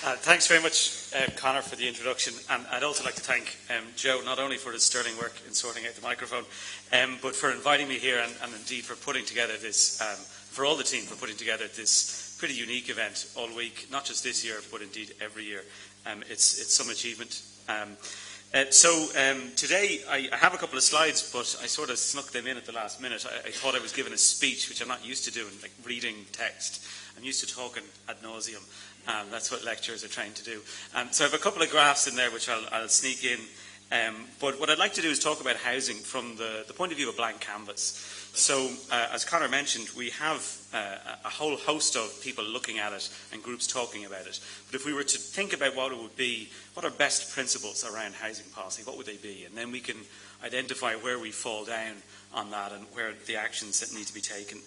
Thanks very much, Conor, for the introduction, and I'd also like to thank Joe not only for his sterling work in sorting out the microphone, but for inviting me here and indeed for putting together this, for all the team for putting together this pretty unique event all week, not just this year, but indeed every year. It's some achievement. Today I have a couple of slides, but I sort of snuck them in at the last minute. I thought I was given a speech, which I'm not used to doing, like reading text. I'm used to talking ad nauseum. That's what lecturers are trained to do. So I have a couple of graphs in there which I'll sneak in. But what I'd like to do is talk about housing from the point of view of a blank canvas. So as Conor mentioned, we have a whole host of people looking at it and groups talking about it. But if we were to think about what it would be, what are best principles around housing policy, what would they be? And then we can identify where we fall down on that and where the actions that need to be taken.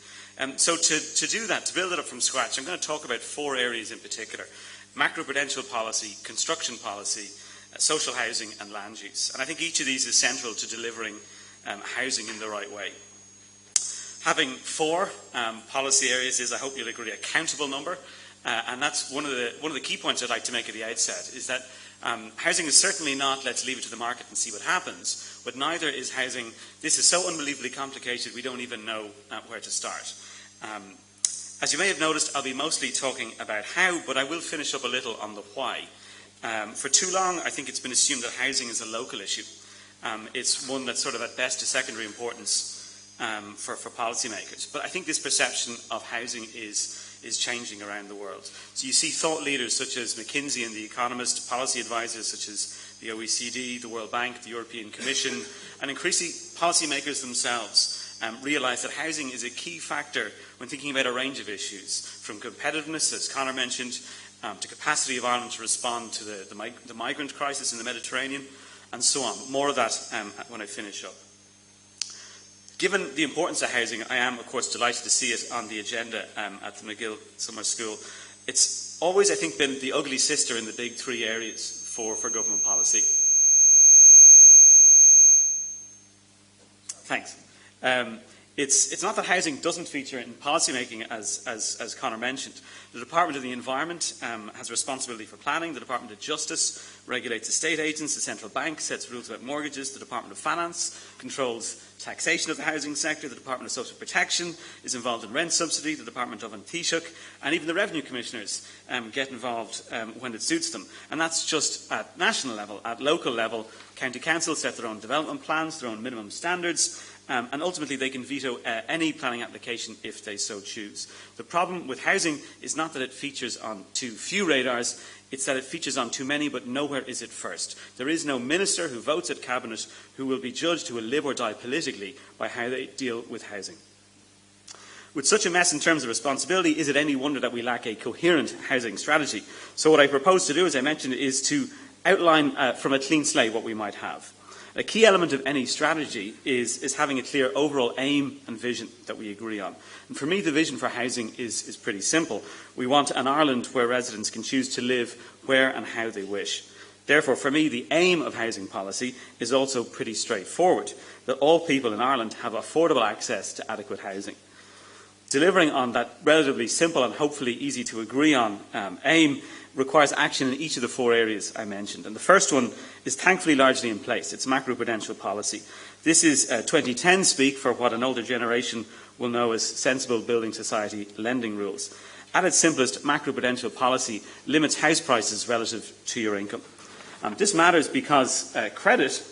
So to do that, to build it up from scratch, I'm going to talk about 4 areas in particular: macroprudential policy, construction policy, social housing and land use. And I think each of these is central to delivering housing in the right way. Having 4 policy areas is, I hope you'll agree, a countable number. And that's one of the key points I'd like to make at the outset, is that housing is certainly not let's leave it to the market and see what happens, but neither is housing this is so unbelievably complicated we don't even know where to start. As you may have noticed, I'll be mostly talking about how, but I will finish up a little on the why. For too long, I think it's been assumed that housing is a local issue. It's one that's sort of at best a secondary importance for policymakers. But I think this perception of housing is changing around the world. So you see thought leaders such as McKinsey and The Economist, policy advisors such as the OECD, the World Bank, the European Commission, and increasingly policymakers themselves realise that housing is a key factor when thinking about a range of issues, from competitiveness, as Conor mentioned, to capacity of Ireland to respond to the migrant crisis in the Mediterranean, and so on. More of that when I finish up. Given the importance of housing, I am, of course, delighted to see it on the agenda at the McGill Summer School. It's always, I think, been the ugly sister in the big 3 areas for government policy. Thanks. It's not that housing doesn't feature in policymaking, as Conor mentioned. The Department of the Environment has responsibility for planning. The Department of Justice regulates estate agents. The Central Bank sets rules about mortgages. The Department of Finance controls taxation of the housing sector. The Department of Social Protection is involved in rent subsidy. The Department of Taoiseach, and even the Revenue Commissioners get involved when it suits them. And that's just at national level. At local level, county councils set their own development plans, their own minimum standards, and ultimately they can veto any planning application if they so choose. The problem with housing is not that it features on too few radars, it's that it features on too many, but nowhere is it first. There is no minister who votes at Cabinet who will be judged who will live or die politically by how they deal with housing. With such a mess in terms of responsibility, is it any wonder that we lack a coherent housing strategy? So what I propose to do, as I mentioned, is to outline from a clean slate what we might have. A key element of any strategy is having a clear overall aim and vision that we agree on. And for me, the vision for housing is pretty simple. We want an Ireland where residents can choose to live where and how they wish. Therefore, for me, the aim of housing policy is also pretty straightforward, that all people in Ireland have affordable access to adequate housing. Delivering on that relatively simple and hopefully easy to agree on aim requires action in each of the 4 areas I mentioned. And the first one is thankfully largely in place. It's macroprudential policy. This is 2010 speak for what an older generation will know as sensible building society lending rules. At its simplest, macroprudential policy limits house prices relative to your income. This matters because credit,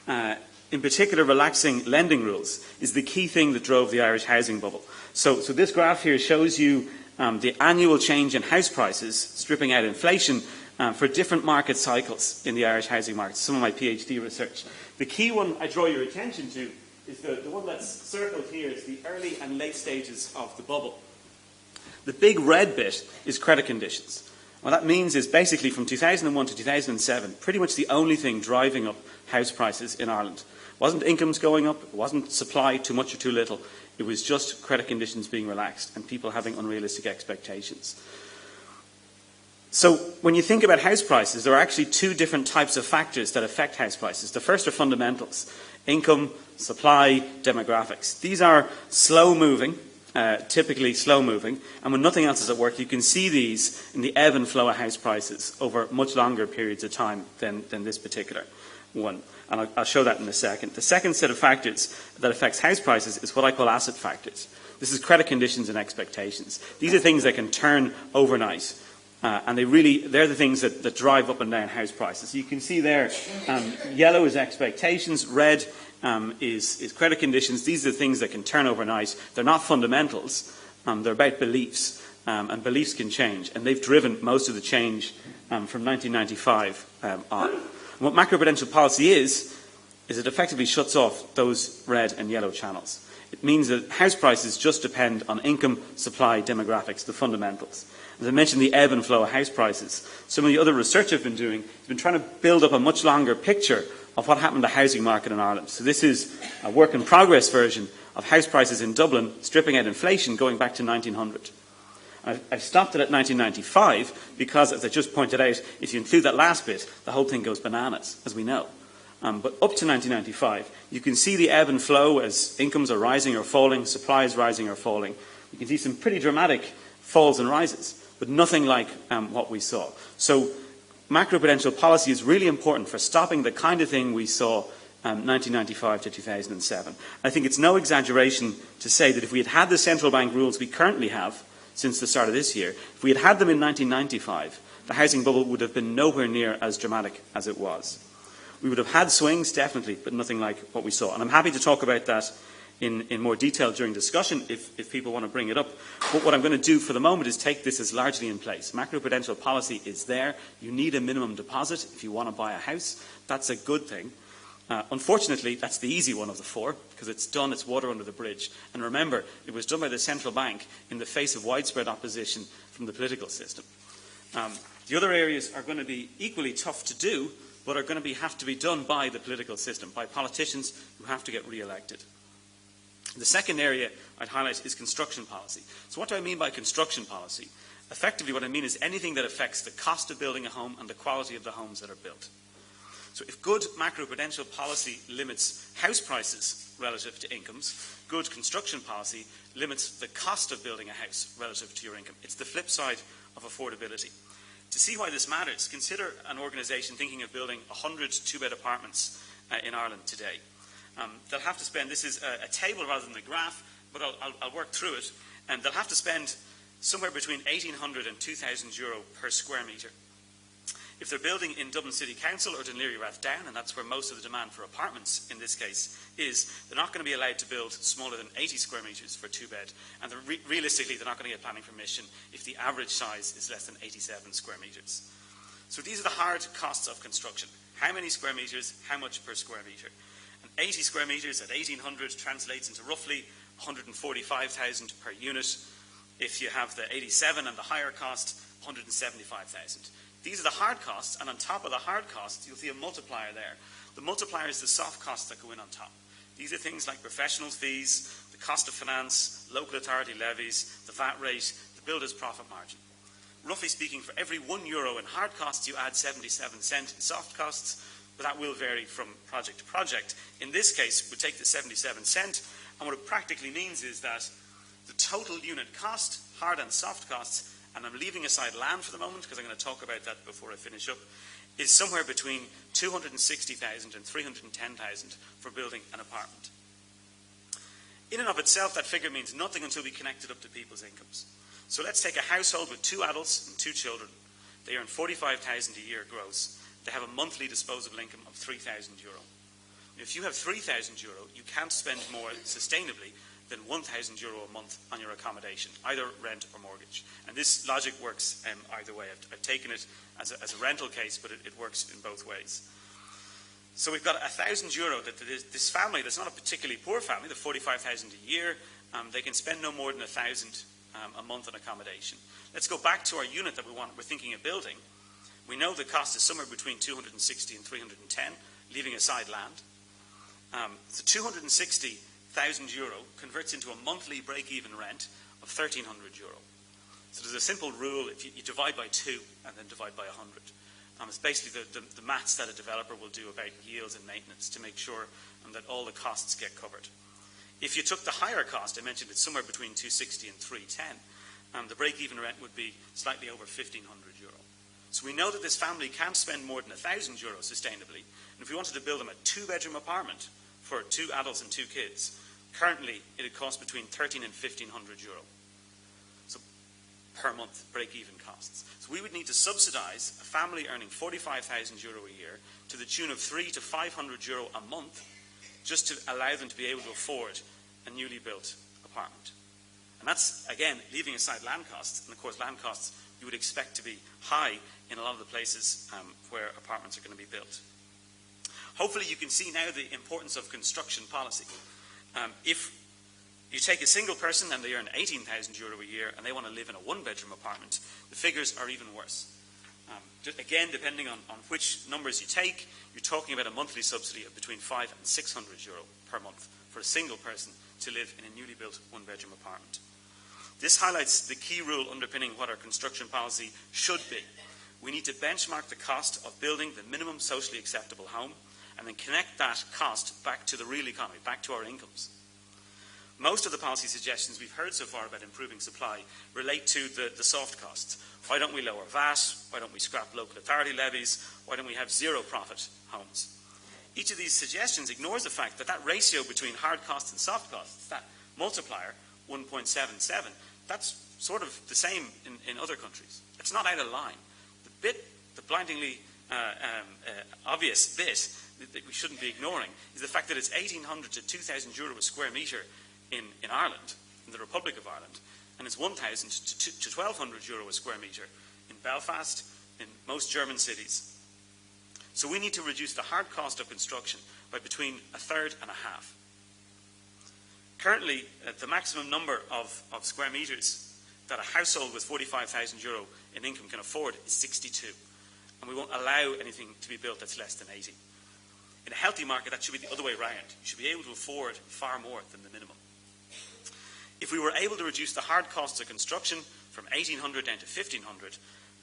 in particular relaxing lending rules, is the key thing that drove the Irish housing bubble. So this graph here shows you the annual change in house prices, stripping out inflation, for different market cycles in the Irish housing market, some of my PhD research. The key one I draw your attention to is the one that's circled here is the early and late stages of the bubble. The big red bit is credit conditions. What that means is basically from 2001 to 2007, pretty much the only thing driving up house prices in Ireland. It wasn't incomes going up, it wasn't supply too much or too little. It was just credit conditions being relaxed and people having unrealistic expectations. So when you think about house prices, there are actually 2 different types of factors that affect house prices. The first are fundamentals: income, supply, demographics. These are slow-moving typically slow-moving, and when nothing else is at work, you can see these in the ebb and flow of house prices over much longer periods of time than this particular one. And I'll show that in a second. The second set of factors that affects house prices is what I call asset factors. This is credit conditions and expectations. These are things that can turn overnight. And they're the things that drive up and down house prices. So you can see there, yellow is expectations, red is credit conditions. These are the things that can turn overnight. They're not fundamentals. They're about beliefs. And beliefs can change. And they've driven most of the change from 1995 on. And what macroprudential policy is it effectively shuts off those red and yellow channels. It means that house prices just depend on income, supply, demographics, the fundamentals. As I mentioned, the ebb and flow of house prices. Some of the other research I've been doing has been trying to build up a much longer picture of what happened to the housing market in Ireland. So this is a work-in-progress version of house prices in Dublin, stripping out inflation, going back to 1900. I've stopped it at 1995 because, as I just pointed out, if you include that last bit, the whole thing goes bananas, as we know. But up to 1995, you can see the ebb and flow as incomes are rising or falling, supply is rising or falling. You can see some pretty dramatic falls and rises, but nothing like what we saw. So macroprudential policy is really important for stopping the kind of thing we saw 1995 to 2007. I think it's no exaggeration to say that if we had had the central bank rules we currently have since the start of this year, if we had had them in 1995, the housing bubble would have been nowhere near as dramatic as it was. We would have had swings, definitely, but nothing like what we saw. And I'm happy to talk about that in more detail during discussion if people want to bring it up. But what I'm going to do for the moment is take this as largely in place. Macroprudential policy is there. You need a minimum deposit if you want to buy a house. That's a good thing. Unfortunately, that's the easy one of the four, because it's done, it's water under the bridge. And remember, it was done by the central bank in the face of widespread opposition from the political system. The other areas are going to be equally tough to do, but are going to have to be done by the political system, by politicians who have to get re-elected. The second area I'd highlight is construction policy. So what do I mean by construction policy? Effectively, what I mean is anything that affects the cost of building a home and the quality of the homes that are built. So if good macroprudential policy limits house prices relative to incomes, good construction policy limits the cost of building a house relative to your income. It's the flip side of affordability. To see why this matters, consider an organisation thinking of building 100 two-bed apartments in Ireland today. They'll have to spend, this is a table rather than a graph, but I'll work through it, and they'll have to spend somewhere between €1,800 and €2,000 per square metre. If they're building in Dublin City Council or Dunleary Rathdown, and that's where most of the demand for apartments in this case is, they're not going to be allowed to build smaller than 80 square metres for two-bed, and realistically they're not going to get planning permission if the average size is less than 87 square metres. So these are the hard costs of construction. How many square metres, how much per square metre? And 80 square metres at 1,800 translates into roughly 145,000 per unit. If you have the 87 and the higher cost, 175,000. These are the hard costs, and on top of the hard costs, you'll see a multiplier there. The multiplier is the soft costs that go in on top. These are things like professional fees, the cost of finance, local authority levies, the VAT rate, the builder's profit margin. Roughly speaking, for every €1 in hard costs, you add 77 cents in soft costs, but that will vary from project to project. In this case, we take the 77 cent, and what it practically means is that the total unit cost, hard and soft costs, and I'm leaving aside land for the moment because I'm going to talk about that before I finish up, is somewhere between 260,000 and 310,000 for building an apartment. In and of itself, that figure means nothing until we connect it up to people's incomes. So let's take a household with 2 adults and 2 children. They earn 45,000 a year gross. They have a monthly disposable income of €3,000. If you have €3,000, you can't spend more sustainably than €1,000 a month on your accommodation, either rent or mortgage. And this logic works either way. I've taken it as a rental case, but it works in both ways. So we've got €1,000 that this family, that's not a particularly poor family, they're 45,000 a year, they can spend no more than 1,000 a month on accommodation. Let's go back to our unit that we're thinking of building. We know the cost is somewhere between 260 and 310, leaving aside land. So €260,000 converts into a monthly break-even rent of €1,300. So there's a simple rule: if you divide by 2 and then divide by 100. It's basically the maths that a developer will do about yields and maintenance to make sure that all the costs get covered. If you took the higher cost, I mentioned it's somewhere between 260 and 310, the break-even rent would be slightly over 1,500 euro. So we know that this family can't spend more than 1,000 euro sustainably. And if we wanted to build them a 2-bedroom apartment for 2 adults and 2 kids, currently it would cost between 1,300 and 1,500 euro. So per month, break-even costs. So we would need to subsidize a family earning 45,000 euro a year to the tune of 300 to 500 euro a month just to allow them to be able to afford a newly built apartment. And that's, again, leaving aside land costs. And of course, land costs you would expect to be high in a lot of the places where apartments are going to be built. Hopefully you can see now the importance of construction policy. If you take a single person and they earn 18,000 euro a year and they want to live in a 1-bedroom apartment, the figures are even worse. Again, depending on which numbers you take, you're talking about a monthly subsidy of between 500 and 600 euro per month for a single person to live in a newly built 1-bedroom apartment. This highlights the key rule underpinning what our construction policy should be. We need to benchmark the cost of building the minimum socially acceptable home and then connect that cost back to the real economy, back to our incomes. Most of the policy suggestions we've heard so far about improving supply relate to the soft costs. Why don't we lower VAT? Why don't we scrap local authority levies? Why don't we have zero profit homes? Each of these suggestions ignores the fact that that ratio between hard costs and soft costs, that multiplier, 1.77, that's sort of the same in other countries. It's not out of line. The blindingly obvious bit that we shouldn't be ignoring is the fact that it's 1,800 to 2,000 euro a square metre in Ireland, in the Republic of Ireland, and it's 1,000 to 1,200 euro a square metre in Belfast, in most German cities. So we need to reduce the hard cost of construction by between a third and a half. Currently, the maximum number of square metres that a household with 45,000 euro in income can afford is 62. And we won't allow anything to be built that's less than 80. In a healthy market, that should be the other way around. You should be able to afford far more than the minimum. If we were able to reduce the hard costs of construction from 1,800 down to 1,500,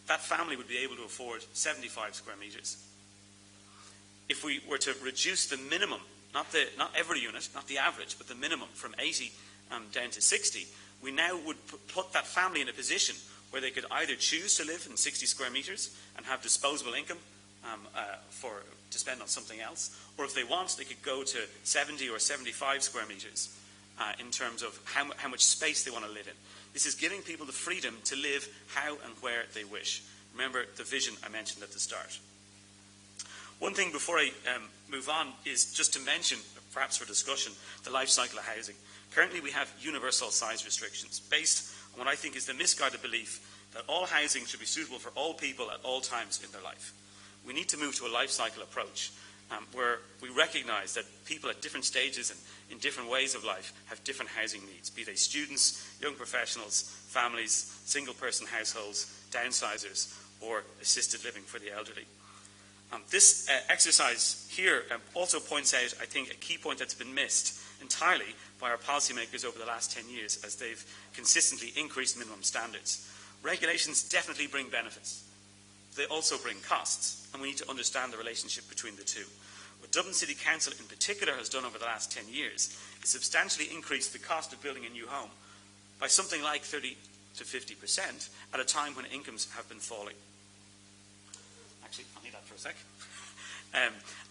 that family would be able to afford 75 square metres. If we were to reduce the minimum, not every unit, not the average, but the minimum from 80 down to 60, we now would put that family in a position where they could either choose to live in 60 square metres and have disposable income to spend on something else, or if they want, they could go to 70 or 75 square metres in terms of how much space they want to live in. This is giving people the freedom to live how and where they wish. Remember the vision I mentioned at the start. One thing before I move on is just to mention, perhaps for discussion, the life cycle of housing. Currently we have universal size restrictions based on what I think is the misguided belief that all housing should be suitable for all people at all times in their life. We need to move to a life cycle approach where we recognise that people at different stages and in different ways of life have different housing needs, be they students, young professionals, families, single-person households, downsizers, or assisted living for the elderly. This exercise here also points out, I think, a key point that's been missed entirely by our policymakers over the last 10 years as they've consistently increased minimum standards. Regulations definitely bring benefits. They also bring costs, and we need to understand the relationship between the two. What Dublin City Council in particular has done over the last 10 years is substantially increase the cost of building a new home by something like 30 to 50% at a time when incomes have been falling. Actually, I'll need that for a sec.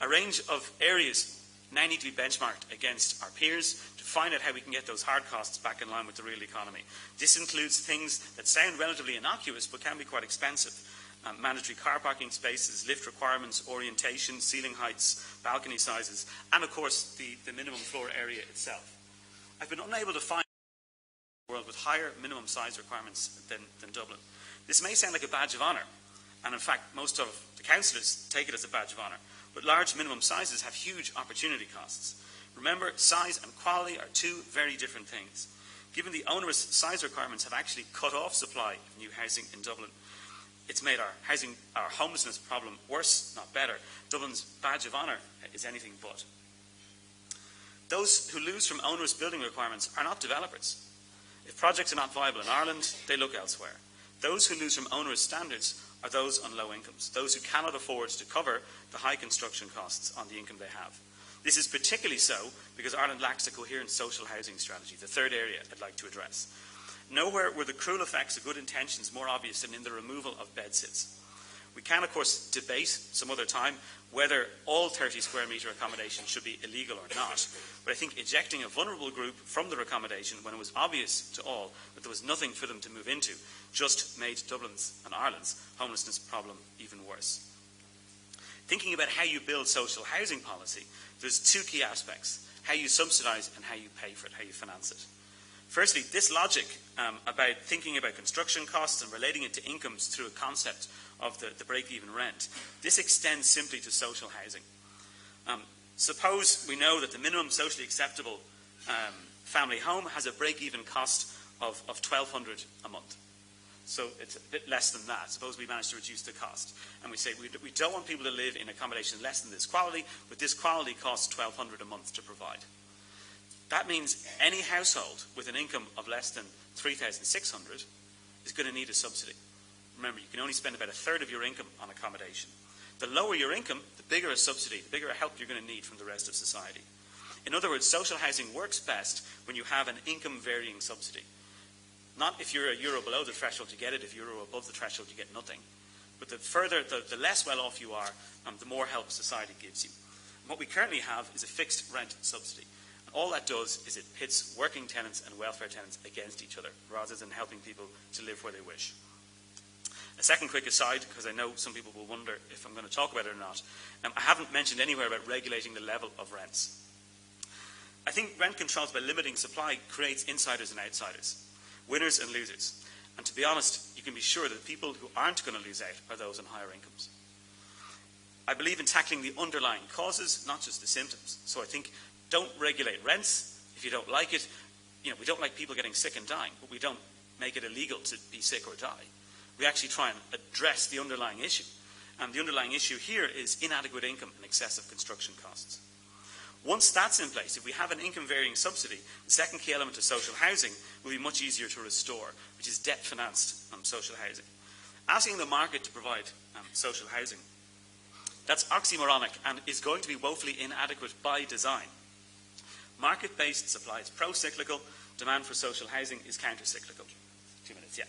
A range of areas now need to be benchmarked against our peers to find out how we can get those hard costs back in line with the real economy. This includes things that sound relatively innocuous but can be quite expensive. Mandatory car parking spaces, lift requirements, orientation, ceiling heights, balcony sizes, and of course the minimum floor area itself. I've been unable to find a world with higher minimum size requirements than Dublin. This may sound like a badge of honour, and in fact most of the councillors take it as a badge of honour, but large minimum sizes have huge opportunity costs. Remember, size and quality are two very different things. Given the onerous size requirements have actually cut off supply of new housing in Dublin, it's made our homelessness problem worse, not better. Dublin's badge of honour is anything but. Those who lose from onerous building requirements are not developers. If projects are not viable in Ireland, they look elsewhere. Those who lose from onerous standards are those on low incomes, those who cannot afford to cover the high construction costs on the income they have. This is particularly so because Ireland lacks a coherent social housing strategy, the third area I'd like to address. Nowhere were the cruel effects of good intentions more obvious than in the removal of bedsits. We can, of course, debate some other time whether all 30 square metre accommodation should be illegal or not, but I think ejecting a vulnerable group from their accommodation when it was obvious to all that there was nothing for them to move into just made Dublin's and Ireland's homelessness problem even worse. Thinking about how you build social housing policy, there's two key aspects: how you subsidise and how you pay for it, how you finance it. Firstly, this logic about thinking about construction costs and relating it to incomes through a concept of the break-even rent, this extends simply to social housing. Suppose we know that the minimum socially acceptable family home has a break-even cost of $1,200 a month. So it's a bit less than that. Suppose we manage to reduce the cost. And we say we don't want people to live in accommodation less than this quality, but this quality costs $1,200 a month to provide. That means any household with an income of less than $3,600 is going to need a subsidy. Remember, you can only spend about a third of your income on accommodation. The lower your income, the bigger a subsidy, the bigger a help you're going to need from the rest of society. In other words, social housing works best when you have an income-varying subsidy. Not if you're €1 below the threshold you get it, if you're €1 above the threshold you get nothing. But the less well off you are, the more help society gives you. And what we currently have is a fixed rent subsidy. And all that does is it pits working tenants and welfare tenants against each other, rather than helping people to live where they wish. A second quick aside, because I know some people will wonder if I'm going to talk about it or not. I haven't mentioned anywhere about regulating the level of rents. I think rent controls by limiting supply creates insiders and outsiders, winners and losers. And to be honest, you can be sure that the people who aren't going to lose out are those on higher incomes. I believe in tackling the underlying causes, not just the symptoms. So I think don't regulate rents if you don't like it. We don't like people getting sick and dying, but we don't make it illegal to be sick or die. We actually try and address the underlying issue. And the underlying issue here is inadequate income and excessive construction costs. Once that's in place, if we have an income-varying subsidy, the second key element of social housing will be much easier to restore, which is debt-financed social housing. Asking the market to provide social housing, that's oxymoronic and is going to be woefully inadequate by design. Market-based supply is pro-cyclical, demand for social housing is counter-cyclical. 2 minutes, yeah.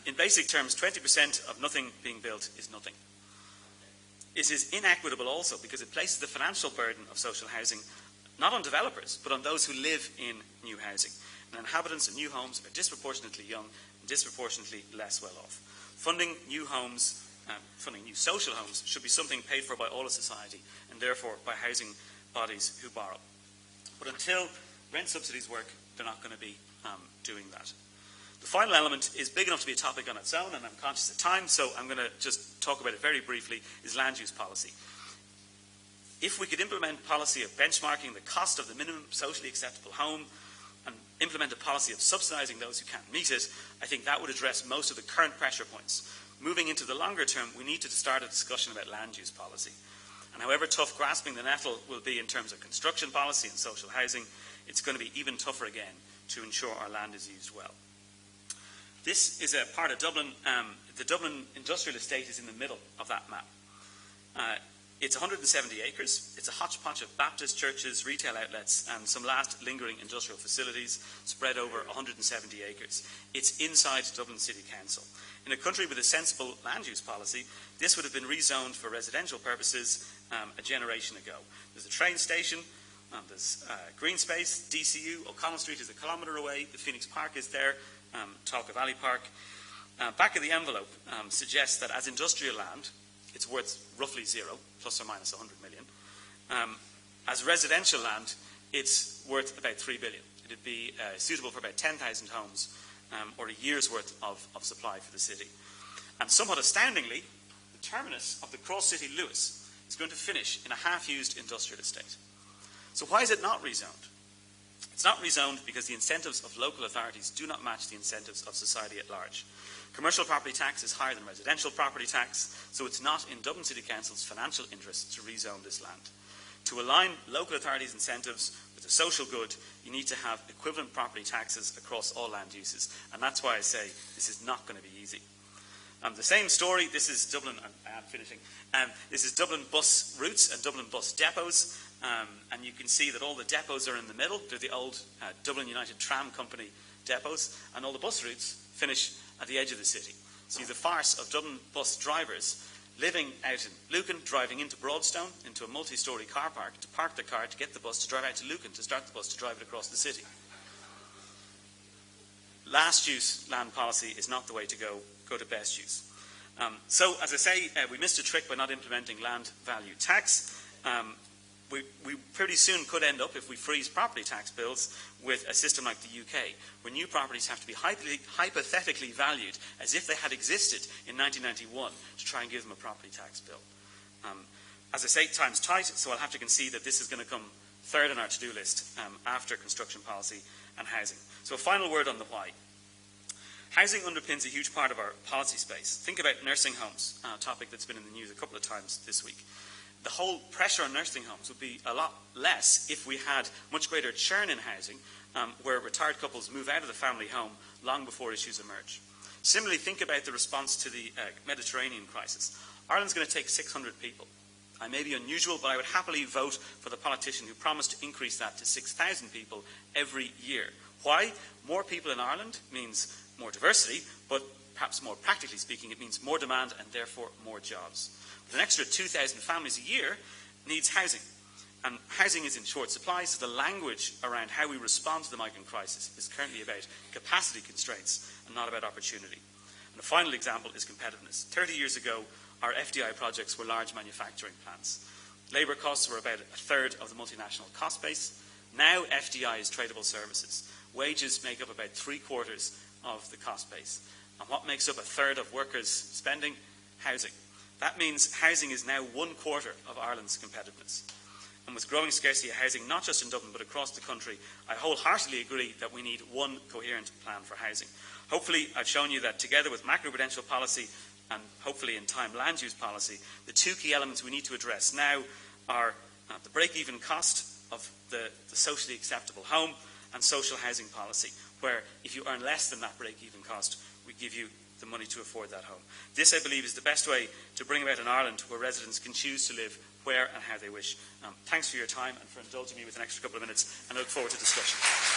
In basic terms, 20% of nothing being built is nothing. It is inequitable also because it places the financial burden of social housing not on developers, but on those who live in new housing. And inhabitants of new homes are disproportionately young and disproportionately less well off. Funding new social homes should be something paid for by all of society and therefore by housing bodies who borrow. But until rent subsidies work, they're not going to be doing that. The final element is big enough to be a topic on its own, and I'm conscious of time, so I'm going to just talk about it very briefly, is land use policy. If we could implement policy of benchmarking the cost of the minimum socially acceptable home and implement a policy of subsidising those who can't meet it, I think that would address most of the current pressure points. Moving into the longer term, we need to start a discussion about land use policy. And however tough grasping the nettle will be in terms of construction policy and social housing, it's going to be even tougher again to ensure our land is used well. This is a part of Dublin. The Dublin industrial estate is in the middle of that map. It's 170 acres. It's a hodgepodge of Baptist churches, retail outlets, and some last lingering industrial facilities spread over 170 acres. It's inside Dublin City Council. In a country with a sensible land use policy, this would have been rezoned for residential purposes a generation ago. There's a train station, there's green space, DCU, O'Connell Street is a kilometre away, the Phoenix Park is there, Talca Valley Park. Back of the envelope suggests that as industrial land, it's worth roughly zero, plus or minus 100 million. As residential land, it's worth about 3 billion. It'd be suitable for about 10,000 homes or a year's worth of supply for the city. And somewhat astoundingly, the terminus of the Cross-City Lewis is going to finish in a half-used industrial estate. So why is it not rezoned? It's not rezoned because the incentives of local authorities do not match the incentives of society at large. Commercial property tax is higher than residential property tax, so it's not in Dublin City Council's financial interest to rezone this land. To align local authorities' incentives with the social good, you need to have equivalent property taxes across all land uses, and that's why I say this is not going to be easy. The same story, this is Dublin, I am finishing, this is Dublin bus routes and Dublin bus depots. And you can see that all the depots are in the middle. They're the old Dublin United Tram Company depots, and all the bus routes finish at the edge of the city. So the farce of Dublin bus drivers living out in Lucan, driving into Broadstone, into a multi-storey car park, to park the car, to get the bus, to drive out to Lucan, to start the bus, to drive it across the city. Last use land policy is not the way to go. Go to best use. So, as I say, we missed a trick by not implementing land value tax. We pretty soon could end up, if we freeze property tax bills, with a system like the UK, where new properties have to be hypothetically valued as if they had existed in 1991 to try and give them a property tax bill. As I say, time's tight, so I'll have to concede that this is going to come third on our to-do list after construction policy and housing. So a final word on the why. Housing underpins a huge part of our policy space. Think about nursing homes, a topic that's been in the news a couple of times this week. The whole pressure on nursing homes would be a lot less if we had much greater churn in housing, where retired couples move out of the family home long before issues emerge. Similarly, think about the response to the Mediterranean crisis. Ireland's going to take 600 people. I may be unusual, but I would happily vote for the politician who promised to increase that to 6,000 people every year. Why? More people in Ireland means more diversity, but perhaps more practically speaking, it means more demand and therefore more jobs. With an extra 2,000 families a year needs housing. And housing is in short supply, so the language around how we respond to the migrant crisis is currently about capacity constraints and not about opportunity. And the final example is competitiveness. 30 years ago, our FDI projects were large manufacturing plants. Labour costs were about a third of the multinational cost base. Now FDI is tradable services. Wages make up about 3/4 of the cost base. And what makes up a third of workers' spending? Housing. That means housing is now 1/4 of Ireland's competitiveness. And with growing scarcity of housing, not just in Dublin but across the country, I wholeheartedly agree that we need one coherent plan for housing. Hopefully I've shown you that together with macroprudential policy and hopefully in time land use policy, the two key elements we need to address now are the break-even cost of the socially acceptable home and social housing policy, where if you earn less than that break-even cost, we give you the money to afford that home. This, I believe, is the best way to bring about an Ireland where residents can choose to live where and how they wish. Thanks for your time and for indulging me with an extra couple of minutes, and I look forward to discussion.